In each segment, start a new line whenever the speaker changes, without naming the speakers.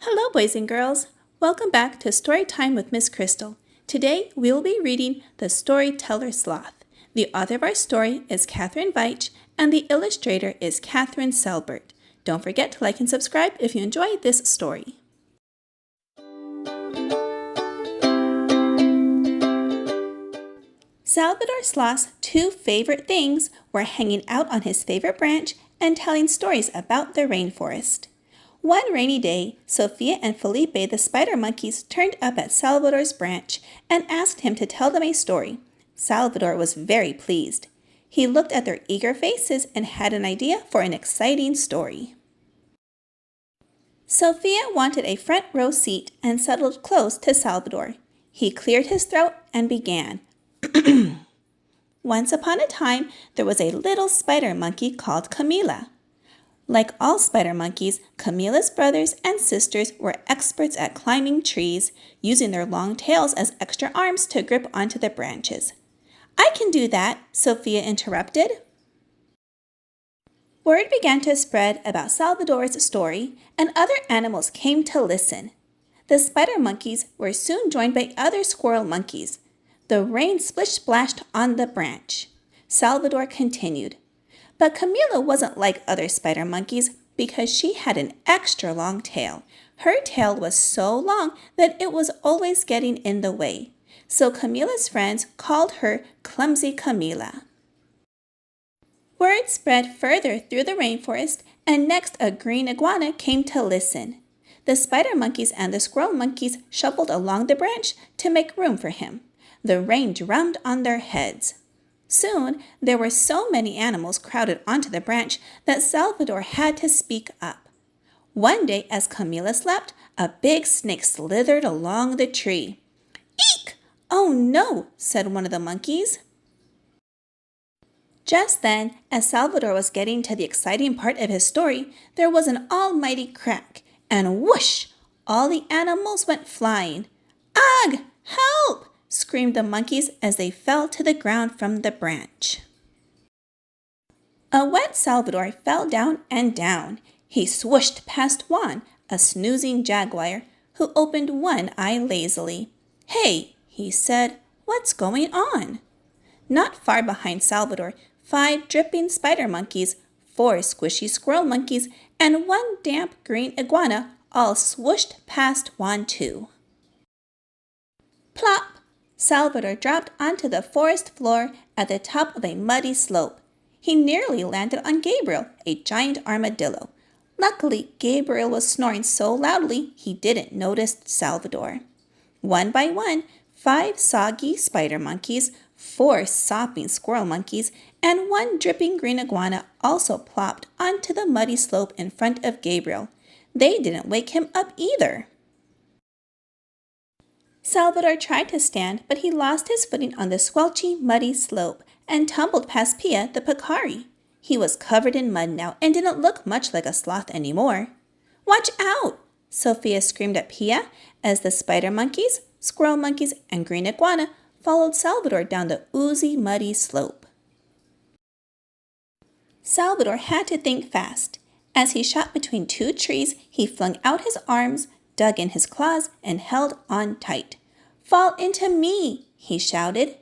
Hello, boys and girls. Welcome back to Storytime with Miss Crystal. Today, we will be reading The Storyteller Sloth. The author of our story is Veitch, and the illustrator is Catherine Selbert. Don't forget to like and subscribe if you enjoyed this story. Salvador Sloth's two favorite things were hanging out on his favorite branch and telling stories about the rainforest. One rainy day, Sophia and Felipe the spider monkeys turned up at Salvador's branch and asked him to tell them a story. Salvador was very pleased. He looked at their eager faces and had an idea for an exciting story. Sophia wanted a front row seat and settled close to Salvador. He cleared his throat and began. Once upon a time, there was a little spider monkey called Camila. Like all spider monkeys, Camila's brothers and sisters were experts at climbing trees, using their long tails as extra arms to grip onto the branches. "I can do that," Sophia interrupted. Word began to spread about Salvador's story, and other animals came to listen. The spider monkeys were soon joined by other squirrel monkeys. The rain splish-splashed on the branch. Salvador continued. But Camila wasn't like other spider monkeys because she had an extra long tail. Her tail was so long that it was always getting in the way. So Camila's friends called her Clumsy Camila. Word spread further through the rainforest, and next a green iguana came to listen. The spider monkeys and the squirrel monkeys shuffled along the branch to make room for him. The rain drummed on their heads. Soon, there were so many animals crowded onto the branch that Salvador had to speak up. One day, as Camila slept, a big snake slithered along the tree. "Eek! Oh no!" said one of the monkeys. Just then, as Salvador was getting to the exciting part of his story, there was an almighty crack, and whoosh! All the animals went flying. "Ugh! Help!" screamed the monkeys as they fell to the ground from the branch. A wet Salvador fell down and down. He swooshed past Juan, a snoozing jaguar, who opened one eye lazily. "Hey," he said, "what's going on?" Not far behind Salvador, 5 dripping spider monkeys, 4 squishy squirrel monkeys, and 1 damp green iguana all swooshed past Juan too. Plop! Salvador dropped onto the forest floor at the top of a muddy slope. He nearly landed on Gabriel, a giant armadillo. Luckily, Gabriel was snoring so loudly he didn't notice Salvador. One by one, 5 soggy spider monkeys, 4 sopping squirrel monkeys, and 1 dripping green iguana also plopped onto the muddy slope in front of Gabriel. They didn't wake him up either. Salvador tried to stand, but he lost his footing on the squelchy, muddy slope and tumbled past Pia the peccary. He was covered in mud now and didn't look much like a sloth anymore. "Watch out!" Sophia screamed at Pia as the spider monkeys, squirrel monkeys, and green iguana followed Salvador down the oozy, muddy slope. Salvador had to think fast. As he shot between 2 trees, he flung out his arms, dug in his claws, and held on tight. "Fall into me!" he shouted.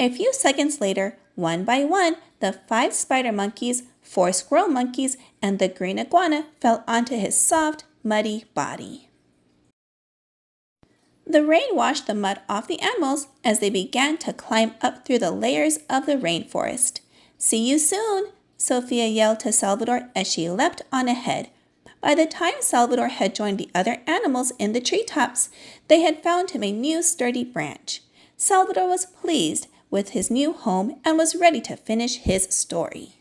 A few seconds later, one by one, the 5 spider monkeys, 4 squirrel monkeys, and the green iguana fell onto his soft, muddy body. The rain washed the mud off the animals as they began to climb up through the layers of the rainforest. "See you soon!" Sophia yelled to Salvador as she leapt on ahead. By the time Salvador had joined the other animals in the treetops, they had found him a new sturdy branch. Salvador was pleased with his new home and was ready to finish his story.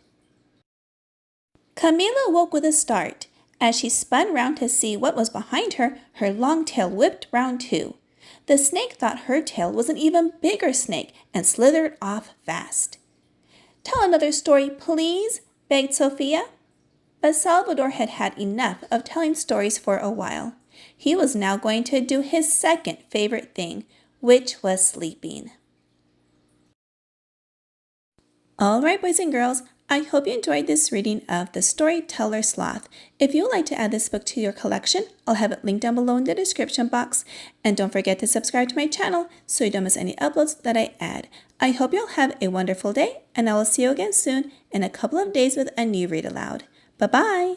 Camila woke with a start. As she spun round to see what was behind her, her long tail whipped round too. The snake thought her tail was an even bigger snake and slithered off fast. "Tell another story, please," begged Sophia. But Salvador had had enough of telling stories for a while. He was now going to do his second favorite thing, which was sleeping. All right, boys and girls, I hope you enjoyed this reading of The Storyteller Sloth. If you would like to add this book to your collection, I'll have it linked down below in the description box. And don't forget to subscribe to my channel so you don't miss any uploads that I add. I hope you'll have a wonderful day, and I will see you again soon in a couple of days with a new read aloud. Bye-bye!